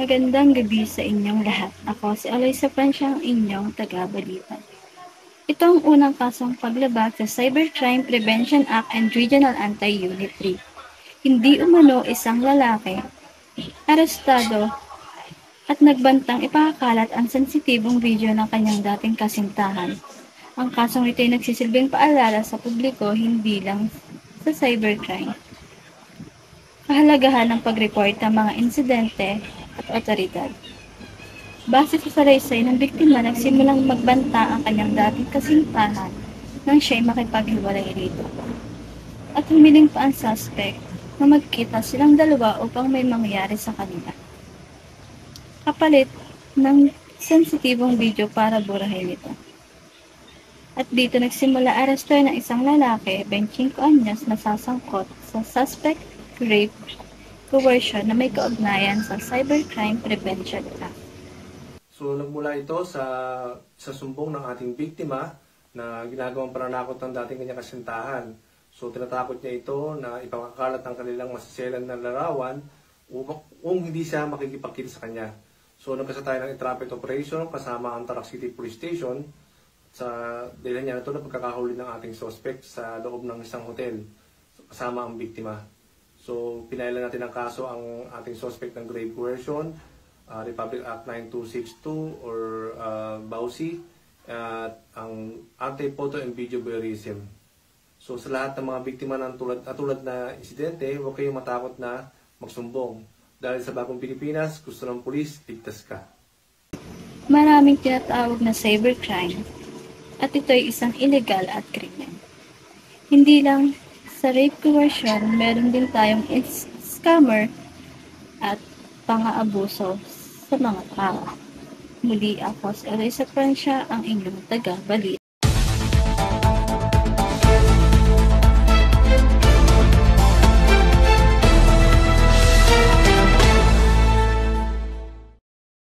Magandang gabi sa inyong lahat. Ako si Aloysa Francia, ang inyong taga-balita. Ito ang unang kasong paglabag sa Cybercrime Prevention Act and Regional Anti-Unit 3. Hindi umano isang lalaki, arestado at nagbantang ipakakalat ang sensitibong video ng kanyang dating kasintahan. Ang kasong ito ay nagsisilbing paalala sa publiko hindi lang sa cybercrime. Kahalagahan ng pag-report ng mga insidente at otoridad. Base sa salaysay ng biktima, nagsimulang magbanta ang kanyang dating kasintahan nang siya'y makipaghiwalay rito. At humiling pa ang suspect na magkita silang dalawa upang may mangyari sa kanila. Kapalit ng sensitibong video para burahin ito. At dito nagsimula aresto ng isang lalaki, 25 anyos, na sasangkot sa suspect rape coercion na may kaugnayan sa Cybercrime Prevention Act. So nagmula ito sa sumbong ng ating biktima na ginagawang pananakot ng dating kanyang kasintahan. So tinatakot niya ito na ipakakalat ang kanilang masaselan na larawan kung hindi siya makikipagkita sa kanya. So nagkasa tayo ng traffic operation kasama ang Tarlac City Police Station sa dahilan niya na ito na pagkakahuli ng ating suspect sa loob ng isang hotel kasama ang biktima. So pinailan natin ang kaso ang ating suspect ng grave coercion, Republic Act 9262 or BAUSI, at ang anti-photo and video voyeurism. So sa lahat ng mga biktima ng tulad na insidente, huwag kayong matakot na magsumbong. Dahil sa bagong Pilipinas, gusto ng pulis, ligtas ka. Maraming tinatawag na cybercrime at ito ay isang illegal at krimen. Hindi lang sa rape coercion, meron din tayong scammer at pang-aabuso sa mga tao. Muli ako si Aloysa Francia, ang inyong taga-balita.